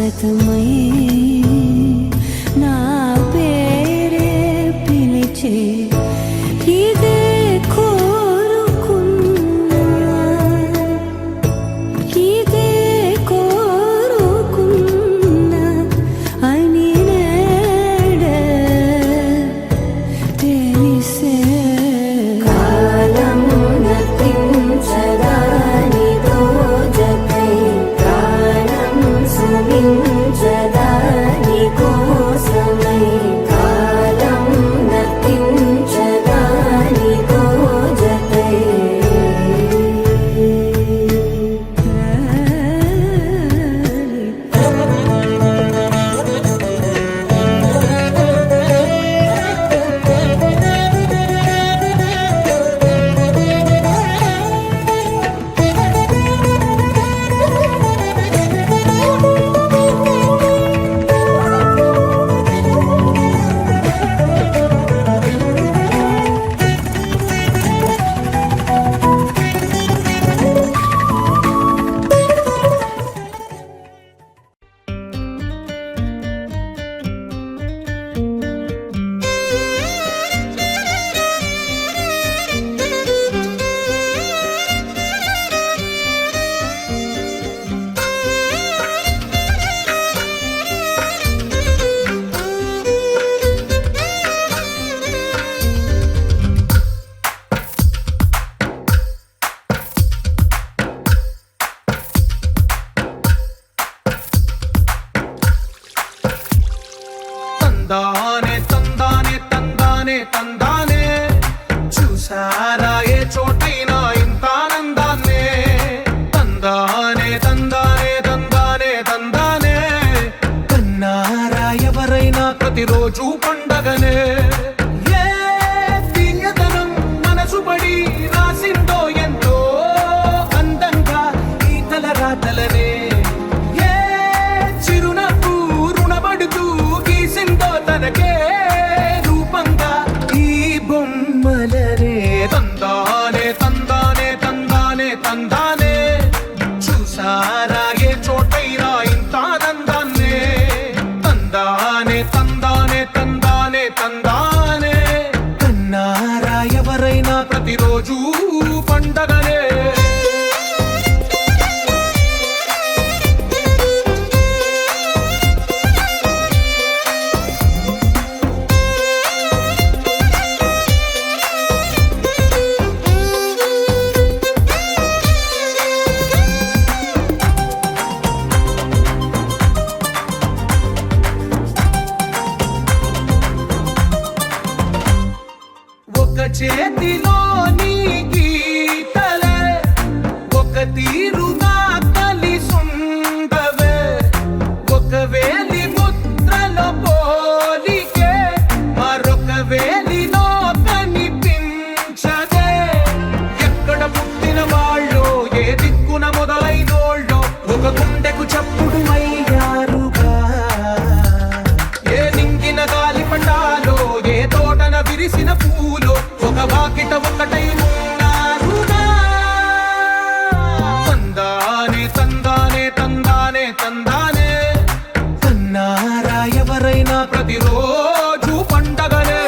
శాశ్వతమై నా పేరే పిలిచే ఇదే కోరుకున్నా ఇదే కోరుకున్నా అని నేడే తెలిసే కాలము నతించదాని దోజకై ప్రాణం సుమించదాని కోసమై కాలం నతించదాని దోజకై తందానే తందానే తందానే తందానే చూసారా ఏ చోటైనా ఇంత ఆనందాన్నే తందానే తందానే తందానే తందానే కన్నారా ఎవరైనా ప్రతిరోజు పండగనే ఏ తీయదనం మనసు పడి రాసిందో ఎంతో అందంగా ఈ తల రాతలనే ఏ చిరునవ్వు రుణపడుతూ గీసిందో తనకే రూపంగా ఈ బొమ్మలనే తందానే తందానే తందానే తందానే చూసారా ఏ చోటైనా ఇంత ఆనందాన్నే తందానే తందానే తందానే తందానే కన్నారా ఎవరైనా ప్రతిరోజు పండగనే ఒక చేతిలో నీ గీతలే ఒక తీరుగా కలిసుండవే ఒక వేలి ముద్రలో పోలికే మరొక వేలిలో కనిపించదే ఎక్కడ పుట్టిన వాళ్ళు ఏ దిక్కున మొదలైనోళ్ళో ఒక గుండెకు చప్పుడు అయ్యారుగా ఏ నింగిన గాలి పటాలో ఏ తోటన విరిసిన పూలో ఒక వాకిట ఒకటై ఉన్నారుగా తందానే తందానే తందానే తందానే కన్నారా ఎవరైనా ప్రతిరోజు పండగనే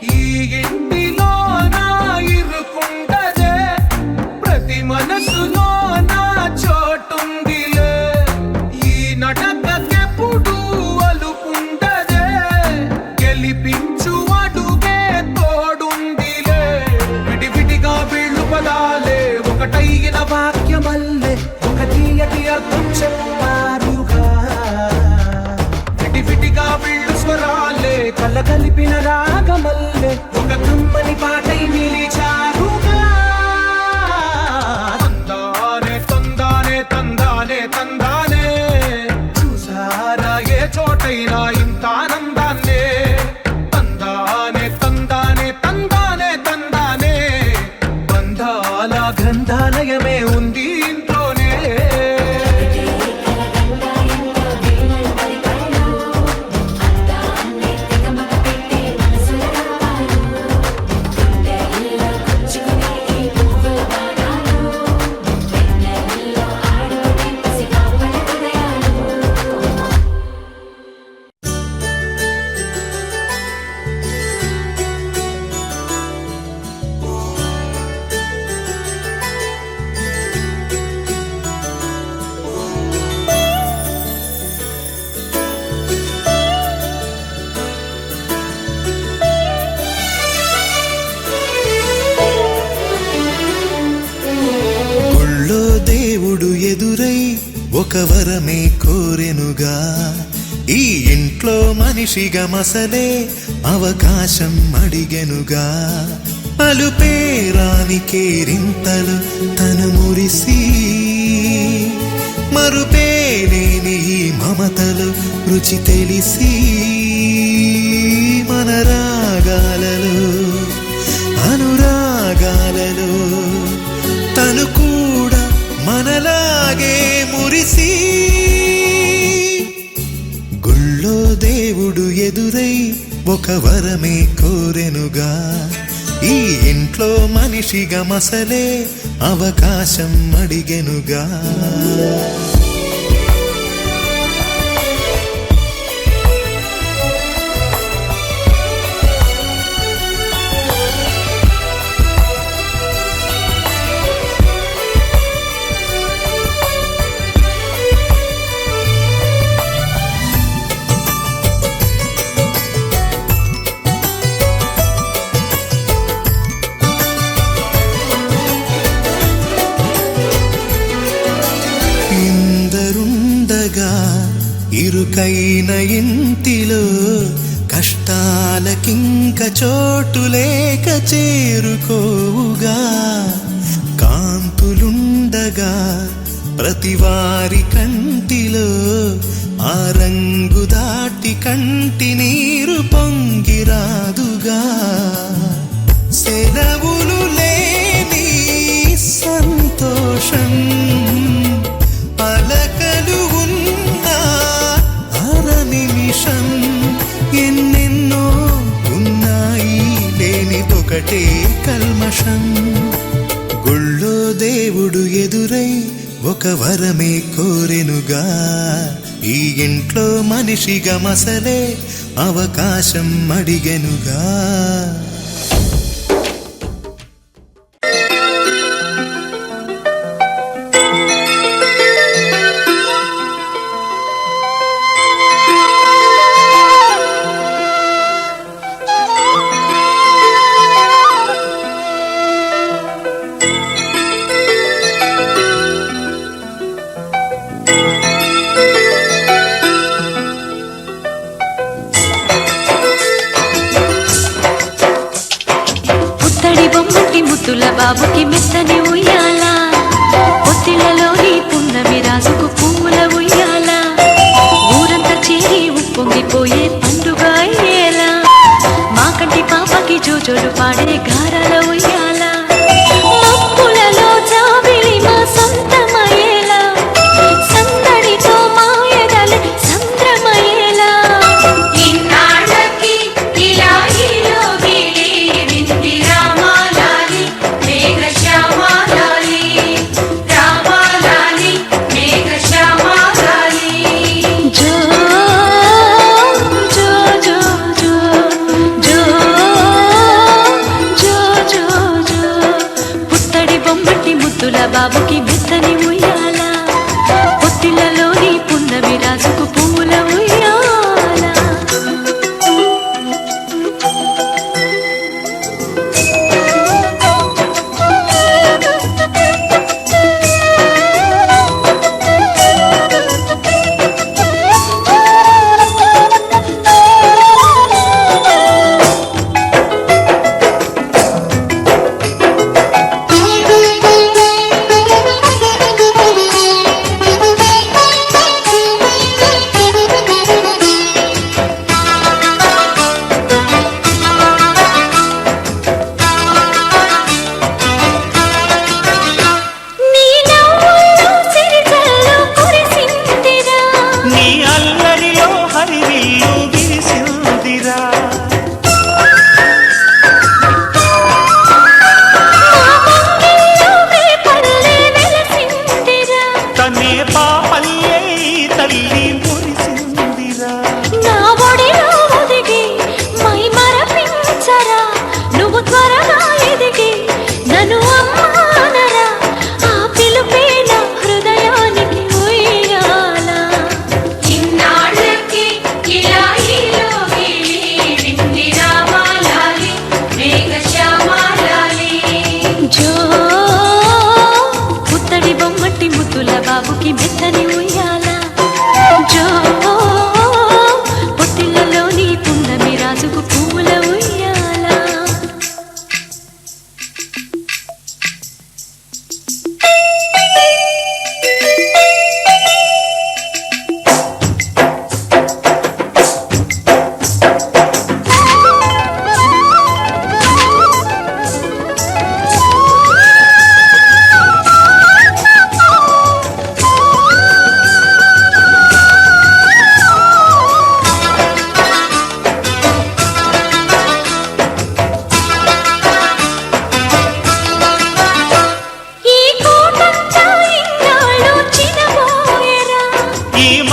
ఈ ఇంటిలో నా ఇరుకుండదే ప్రతి మనసులో నా చోటుందిలే ఈ నటకెప్పుడు అలుపుండదే గెలిపించు అడుగే తోడుందిలే విడివిడిగా వీళ్ళు పదాలే ఒకటైన వాక్యమల్లే ఒక తీయటి అర్థం చెప్పారుగా విడివిడిగా వీళ్ళు స్వరాలే కళ్ళ కలిపిన రాగమల్లే ఒక కమ్మని పాటై నిలిచారుగా తందానే తందానే తందానే తందానే చూసారా ఏ చోటైనా ఇంత ఆనందాన్నే తందా ఒక వరమే కోరెనుగా. ఈ ఇంట్లో మనిషిగా మసలే అవకాశం అడిగెనుగా. అలుపేరాని కేరింతలు తను మురిసి, మరుపేలేని ఈ మమతలు రుచి తెలిసి, మన రాగాలలో అనురాగాలలో తను కూడా మనలాగే మురిసి. గుళ్ళో దేవుడు ఎదురై ఒక వరమే కోరెనుగా. ఈ ఇంట్లో మనిషిగా మసలే అవకాశం అడిగెనుగా. ఇరుకైన ఇంటిలో కష్టాలకింక చోటు లేక చేరుకోవుగా. కాంతులుండగా ప్రతివారి కంటిలో ఆ రంగు దాటి కంటి నీరు పొంగిరాదుగా. సెలవులు లేని సంతోషం పలకలు ఎన్నెన్నో ఉన్నాయి, లేనిదొకటే కల్మషం. గుళ్ళో దేవుడు ఎదురై ఒక వరమే కోరెనుగా. ఈ ఇంట్లో మనిషిగా మసలే అవకాశం అడిగెనుగా. ముద్దుల బాబుకి మెత్తని ఉయ్యాల, పొత్తిళ్లలోని పున్నమి రాజుకు పువ్వుల ఉయ్యాల. ఊరంతా చేరి ఉప్పొంగిపోయే పండుగ అయ్యేలా, మా కంటి పాపకి జోజోలు పాడే గారాల ఉయ్యాల. మప్పులలో జాబిలి మా సొంతమయ్యేలా, సందడితో మా ఎదలు సంద్రమయ్యేలా. జో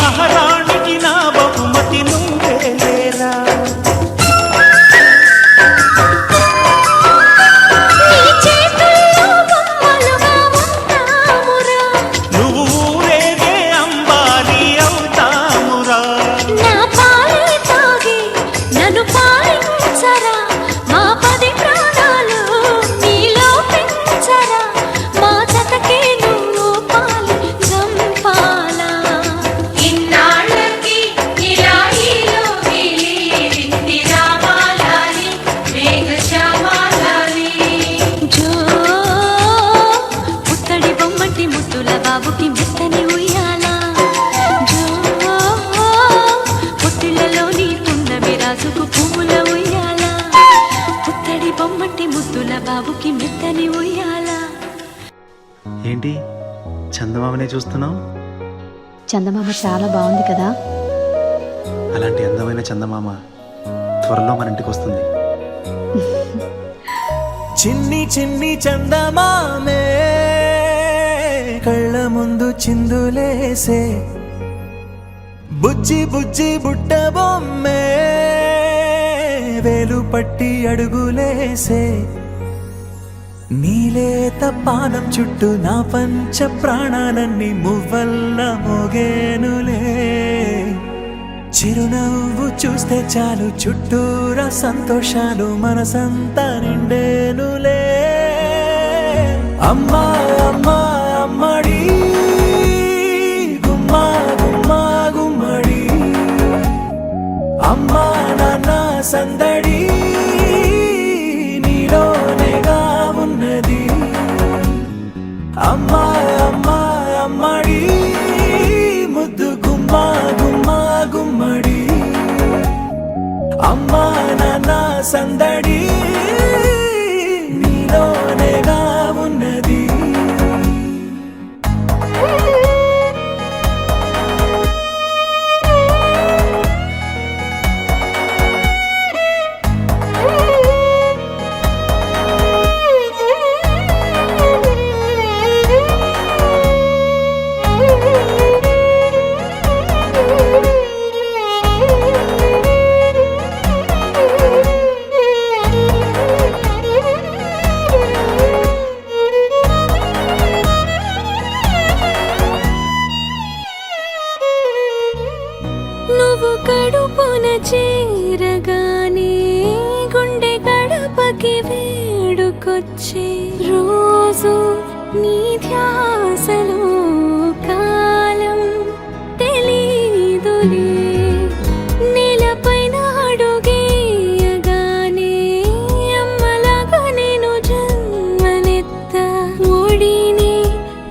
మహారాణికి నా బహుమతి నువ్వేరా. నీ చేతుల్లో బొమ్మలుగా ఉంటామురా. నువ్వు ఊరేగే అంబాలి అవుతామురా. నా పాలే తాగి నన్ను పాలించరా. మా 10 ప్రాణాలు నీలో పెంచరా. మా జతకే నువ్వు పాలి జంపాలా. ఇన్నాళ్ళకి ఇలా ఈలో వీలింది రామాలాలి మేఘశ్యామాలాలి. జో పుత్తడి బొమ్మటి ముద్దుల బాబుకి మెత్తని ఉయ్యాలా. జో పుట్టిళ్ళలోని పున్నమి రాజుకు పువ్వుల ఉయ్యాలా. పుత్తడి బొమ్మటి ముద్దుల బాబుకి మెత్తని ఉయ్యాలా. ఏంటి చందమామనే చూస్తున్నావు? చందమామ చాలా బాగుంది కదా. అలాంటి అందమైన చందమామ త్వరలో మన ఇంటికి వస్తుంది. చిన్ని చిన్ని చందమామే కళ్ళ ముందు చిందులేసే. బుజ్జి బుజ్జి బుట్ట బొమ్మే వేలు పట్టి అడుగులేసే. నీలేత పానం చుట్టూ నా పంచ ప్రాణాలన్నీ మువ్వల్ల మోగేనులే. చిరునవ్వు చూస్తే చాలు చుట్టూరా సంతోషాలు మనసంతా నిండేనులే. అమ్మా అమ్మా అమ్మడి గుమ్మా గుమ్మా గుమ్మడి. అమ్మా నాన్న సందడి నీలోనేగా ఉన్నది. అమ్మా అమ్మా అమ్మడి ముద్దు గుమ్మా గుమ్మా గుమ్మడి. అమ్మా నాన్న సందడి నీలోనేగా ఉన్నది. నువ్వు కడుపున చేరగానే గుండె గడపకి వేడుకొచ్చే. రోజు నీ ధ్యాసలో కాలం తెలీదులే. నేలపైన అడుగేయగానే అమ్మలాగా నేను జన్మనెత్త. ఒడిని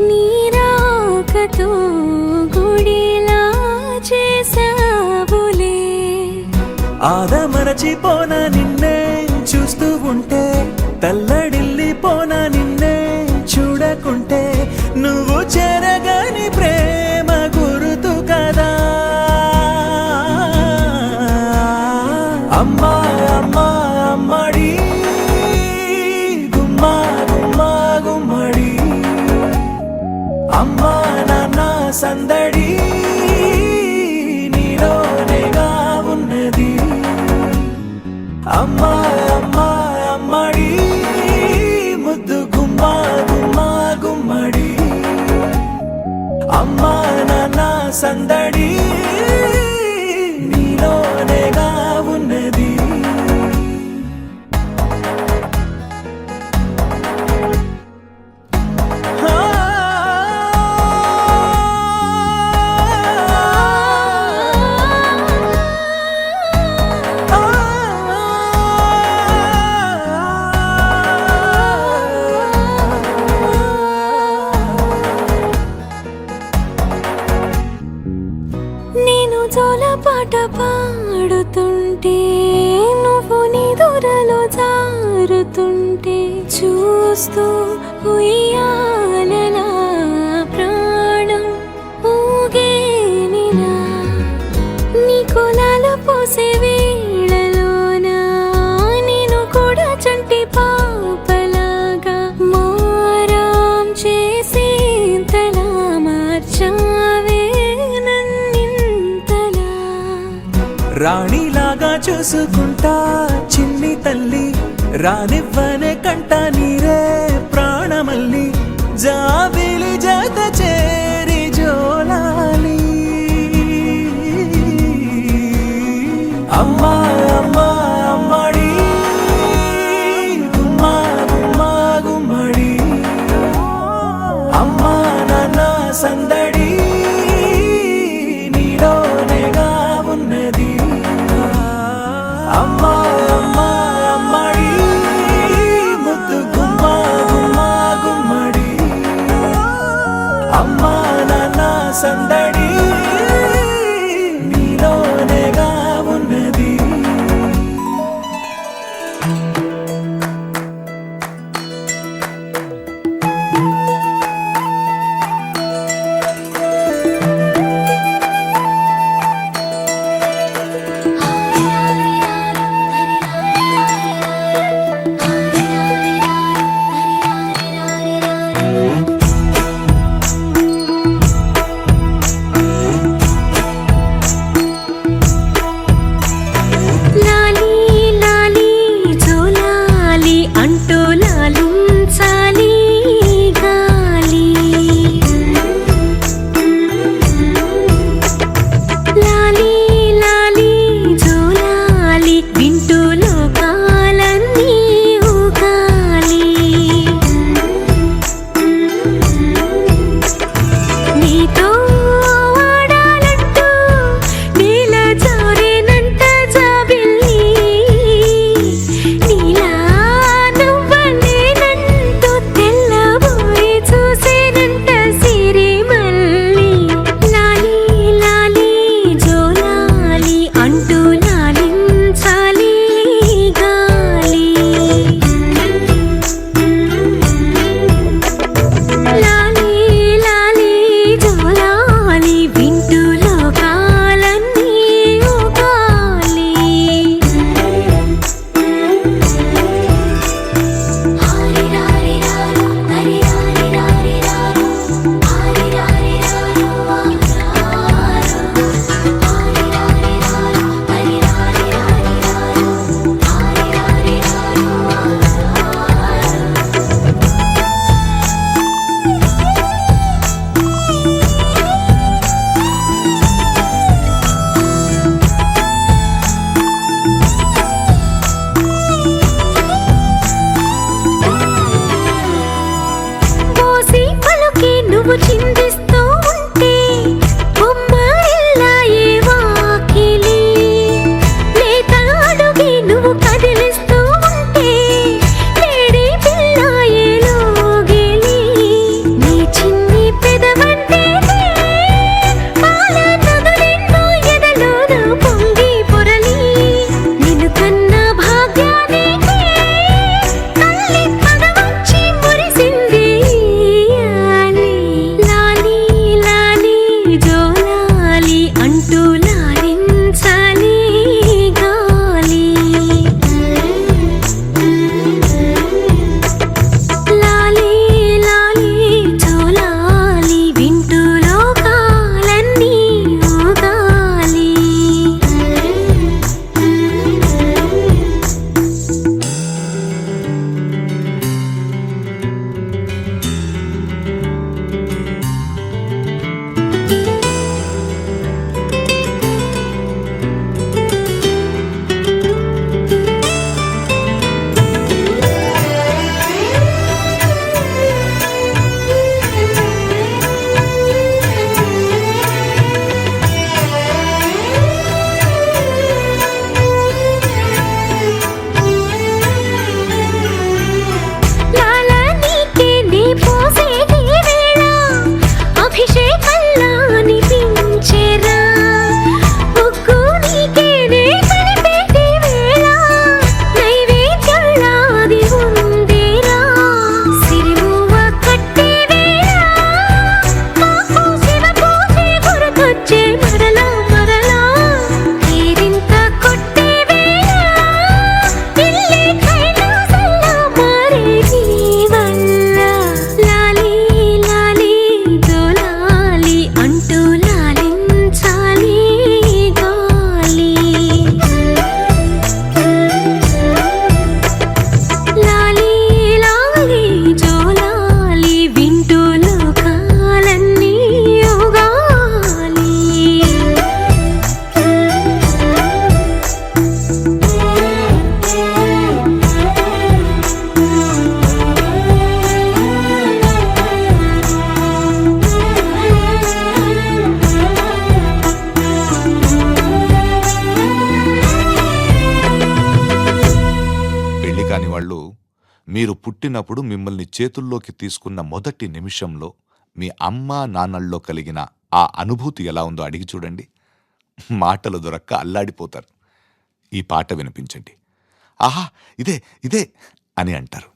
నీ రాకతో గుడిలా చేసావులే. ఆదమరచిపోనా నిన్నే చూస్తూ ఉంటే. తల్లడిల్లిపోనా నిన్నే చూడకుంటే. నువ్వు చెరగని ప్రేమ గురుతు కదా. అమ్మా అమ్మా అమ్మడి గుమ్మా గుమ్మా గుమ్మడి. అమ్మా నాన్న సందడి నీలోనేగా ఉన్నది. అమ్మా అమ్మా అమ్మడి ముద్దు గుమ్మా గుమ్మా గుమ్మడి. అమ్మా నాన్న సందడి నీలోనేగా ఉన్నది. నేను జోలపాట పాడుతుంటే నువ్వు నిదురలో జారుతుంటే చూస్తూ ఉయ్యాలలా ప్రాణం ఊగేనిలా. నీ కులాల పోసే వేళలోన నేను కూడా చంటి పాపలాగా మారాం చేసి తలా మార్చావే నన్నింతలా. రాణిలాగా చూసుకుంటా చిన్ని తల్లి, రానివ్వనే కంట నీరే ప్రాణమల్లి, జాబిలి జత చేరి జోలాలి. అమ్మా అమ్మా అమ్మడి, గుమ్మా గుమ్మా గుమ్మడి, అమ్మా నాన్న సందడి నీలోనేగా ఉన్నది. అమ్మా అమ్మా అమ్మడి, ముద్దు గుమ్మా గుమ్మా గుమ్మడి, అమ్మా నాన్న సందడి నీలోనేగా ఉన్నది. మీరు పుట్టినప్పుడు మిమ్మల్ని చేతుల్లోకి తీసుకున్న మొదటి నిమిషంలో మీ అమ్మా నాన్నల్లో కలిగిన ఆ అనుభూతి ఎలా ఉందో అడిగి చూడండి. మాటలు దొరక్క అల్లాడిపోతారు. ఈ పాట వినిపించండి. ఆహా, ఇదే ఇదే అని అంటారు.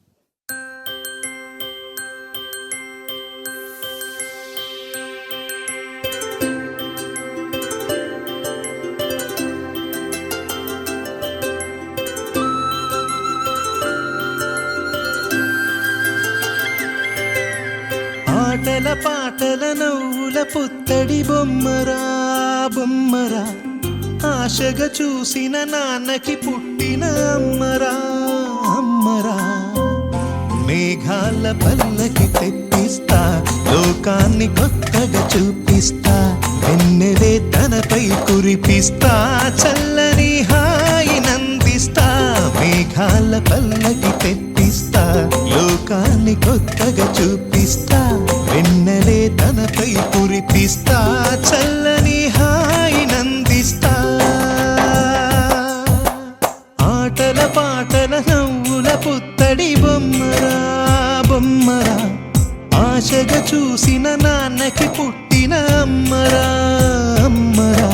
ఆటల పాటల నవ్వుల పుత్తడి బొమ్మరా బొమ్మరా, ఆశగా చూసిన నాన్నకి పుట్టిన అమ్మరా అమ్మరా. మేఘాల పల్లకి తెప్పిస్తా, లోకాన్ని కొత్తగా చూపిస్తా, వెన్నెలే తనపై కురిపిస్తా, చల్లని హాయి నందిస్తా. మేఘాల పల్లకి తెప్పిస్తా, లోకాన్ని కొత్తగా చూపిస్తా, వెన్నెలే తనపై కురిపిస్తా, చల్లని హాయి నందిస్తా. ఆటల పాటల నవ్వుల పుత్తడి బొమ్మరా బొమ్మరా, ఆశగా చూసిన నాన్నకి పుట్టిన అమ్మరా అమ్మరా.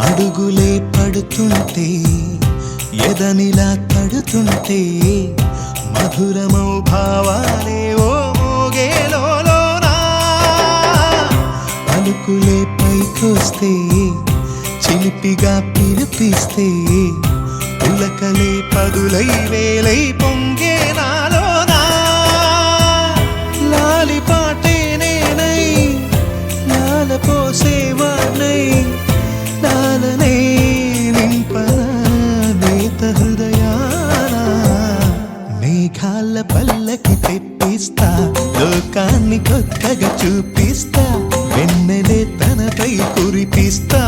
అడుగులే పడుతుంటే, ఎదనిలా తడుతుంటే, మధురమౌ భావాలే ఓ మోగేలోనా. పలుకులే పైకొస్తే, చిలిపిగా పిలిపిస్తే, పులకలే పదులై వేలై పొంగే నాలోనా. లాలి పాటే నేనై, లాల పోసేవాణ్ణై, లాలనే నింపన నేత హృదయాన. మేఘాల పల్లకి తెప్పిస్తా, లోకాన్ని కొత్తగా చూపిస్తా, వెన్నెలే తనపై కురిపిస్తా,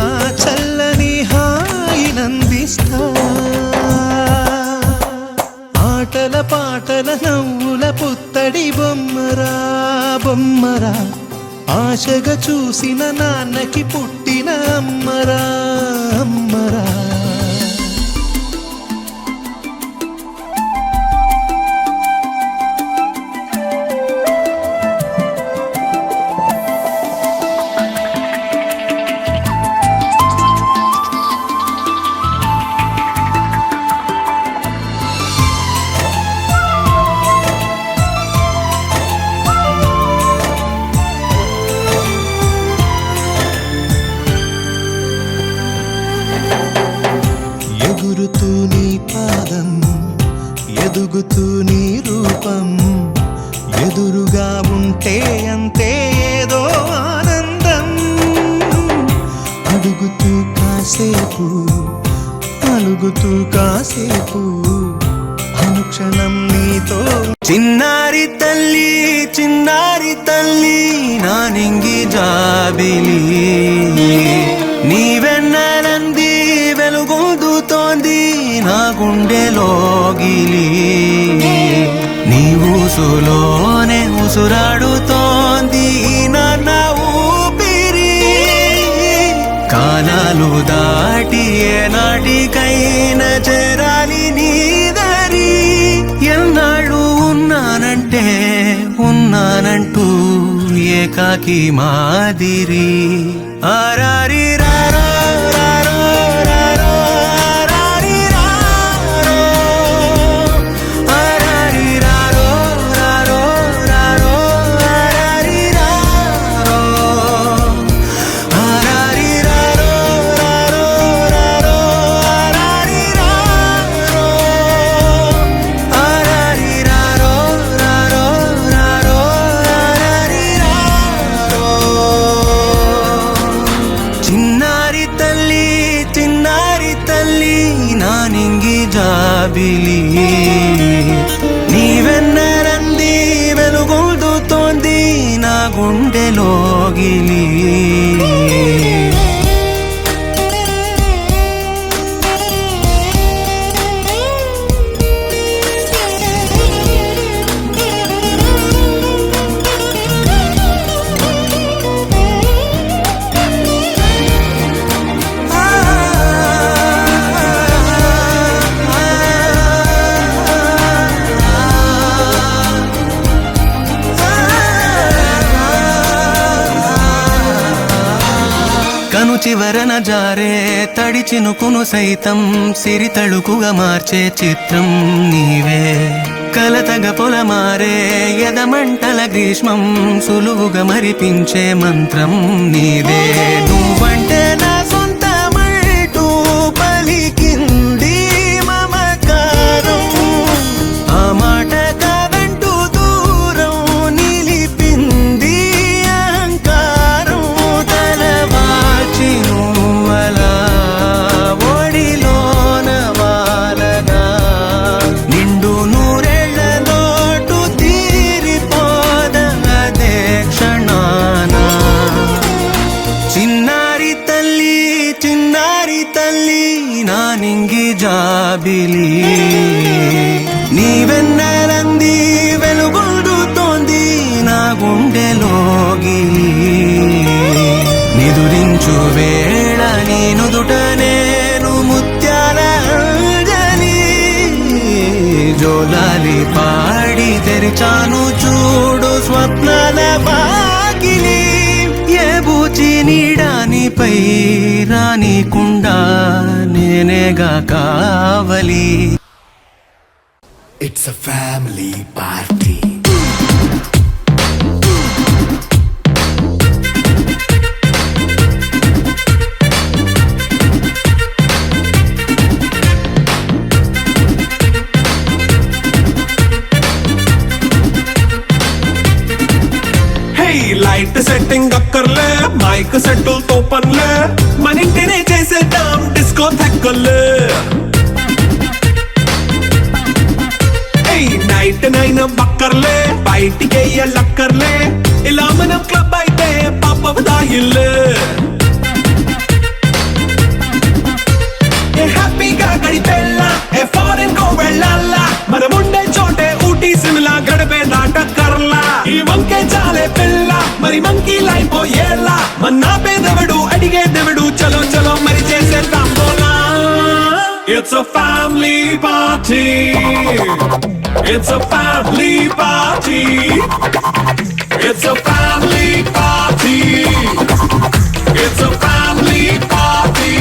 చల్లని హాయి నందిస్తా. ఆటల పాటల నవ్వుల పుత్తడి బొమ్మరా బొమ్మరా, ఆశగా చూసిన నాన్నకి పుట్టిన అమ్మరా అమ్మరా. ఎగురుతూ నీ పాదం, ఎదుగుతూ నీ రూపం, ఎదురుగా ఉంటే అంతే ఏదో ఆనందం. అడుగుతూ కాసేపు, అలుగుతూ కాసేపు, అనుక్షణం నీతో. చిన్నారి తల్లి చిన్నారి తల్లి, నా నింగి జాబిలి, నీవెన్ననంది వెలుగొందుతోంది నా గుండెలోగిలి. నీ ఊసులోనే ఉసురాడుతోంది నాన్న ఊపిరి. కాలాలు దాటి ఏనాటికైనా చేరాలి నీ దరి. ఎన్నాళ్ళు ఉన్నానంటే ఉన్నానంటూ ఏకాకి మాదిరి. ఆరారి రారో రారో రారో ఆరారి రారో, ఆరారి రారో రారో రారో ఆరారి రారో, ఆరారి రారో రారో రారో ఆరారి రారో, ఆరారి రారో రారో రారో ఆరారి రారో. చిన్నారి తల్లి చిన్నారి తల్లి, నా నింగి జాబిలి, నీవే గుండెలోగిలి. కను చివరన జారే తడి చినుకును సైతం సిరి తళుకుగా మార్చే చిత్రం నీవే. కలతగ పొలమారే ఎదమంటల గ్రీష్మం సులువుగా మరిపించే మంత్రం నీదే. నువ్వంటే నా సొంతమంటూ పలికింది మమకారం. ఆ మాట కాదంటూ దూరం నిలిపింది అహంకారం. తలవాచి నువ్వలా ఒడిలోన వాలగా నిండు నూరేళ్ల లోటు తీరిపోదదే క్షణాన. చిన్నారి తల్లి నా నింగి జాబిలి. నీ వెన్నెలంది వెలుగొందుతోంది నా గుండెలోగిలి. నిదురించు వేళ నీ నుదుట నేను ముత్యాల అంజలి. జోలాలి పాడి తెరిచాను చూడు స్వప్నాల బాగిలి. ఏ బూచి నీడానిపై రానికుండా నేనేగా కావలి. It's a family party. Light setting అక్కర్లే, మైక్ సెట్టుల్ తో పనులే, మన ఇంటినే చేసేద్దాం డిస్కో థెక్కలే. నైట్ నైన్ బక్కర్లే, బయటికి లక్కర్లే, ఇలా మనం క్లబ్ అయితే పాపదాయిల్లే. హ్యాపీగా గడిపెళ్ళా, ఏ ఫారెన్ కో వెళ్ళాలా, మనముండే చోటే ఊటీ సిమ్లా గడిపే దాటక్కర్లా. ఈ వంకే చాలే పిల్ల, మరి మంకీ లైపోయేలా, మన్నా పేదవడు అడిగేదెవడు, చలో చలో మరి చేసేద్దాం బోలా. It's a family party. It's a family party. It's a family party. It's a family party.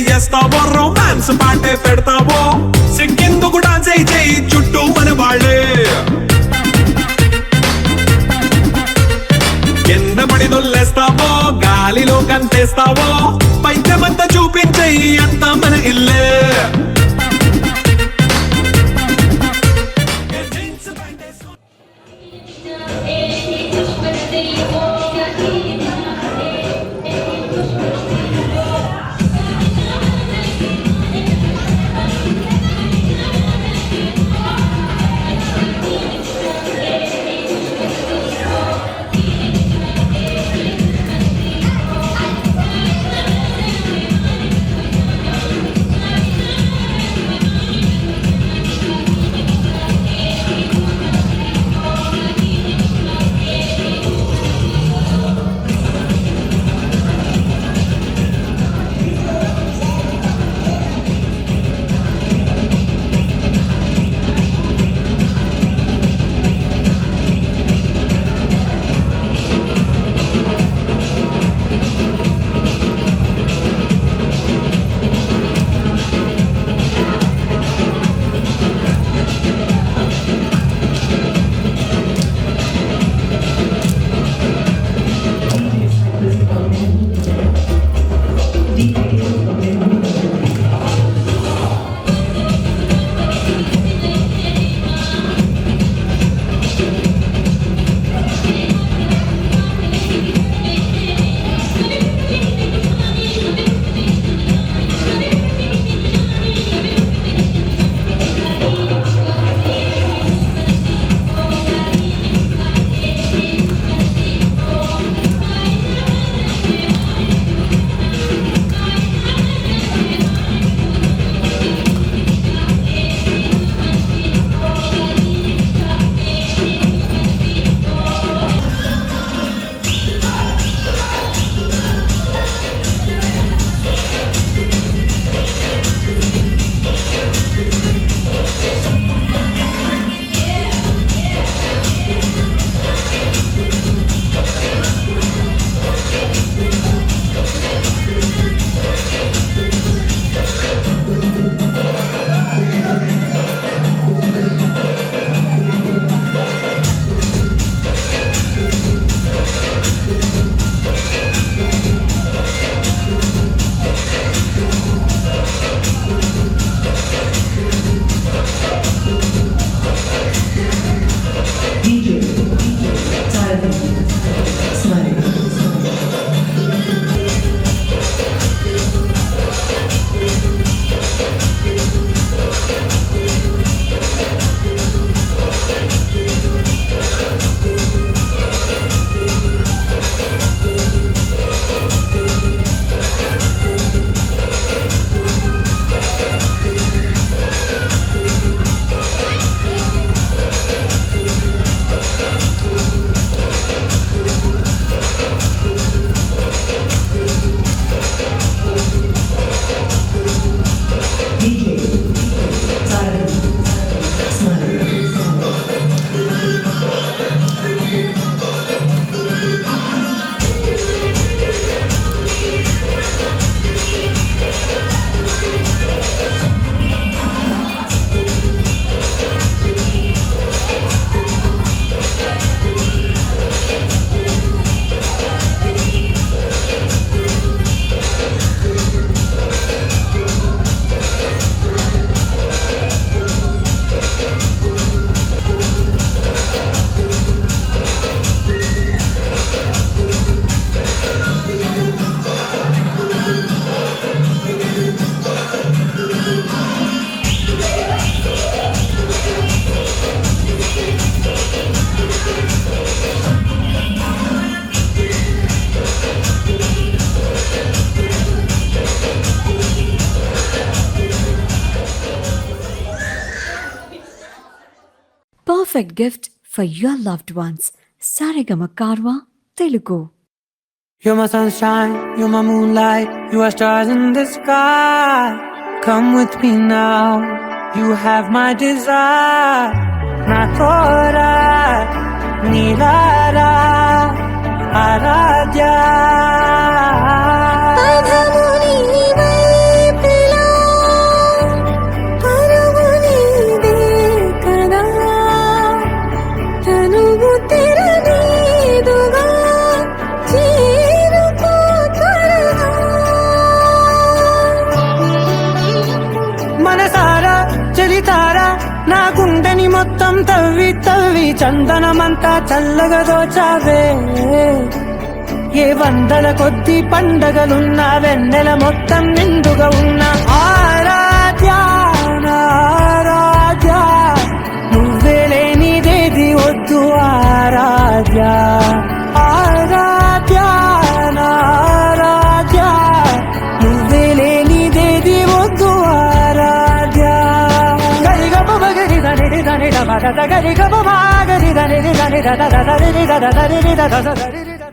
చేస్తావో రొమాన్స్ పాటే పెడతావో, సిగ్గెందుకు డాన్స్ చేయి చుట్టూ మన వాళ్ళే. కింద పడి దొల్లేస్తావో, గాలిలో కంతేస్తావో, పైకమంతా చూపించేయి అంతా మన ఇల్లే. perfect gift for your loved ones. Saregama Karwa Telugu. You're my sunshine, you're my moonlight, you are stars in the sky. Come with me now, you have my desire. Na tora, nilara, aradya. మనసారా చలితారా నా గుండెని మొత్తం తవ్వి తవ్వి చందనమంతా చల్లగా దోచావే. ఏ వందల కొద్ది పండగలున్నా వెన్నెల మొత్తం నిండుగా ఉన్న ఆరాధ్య నా ఆరాధ్య, నువ్వే లేనిదేది వద్దు ఆరాధ్య. ఆరాధ్య నా ఆరాధ్య, నువ్వే లేనిదేది వద్దు ఆరాధ్య. గరిగప బగరి దని దని ద గరి గప మాగరి దని దని the the the the the the the the the the the the the.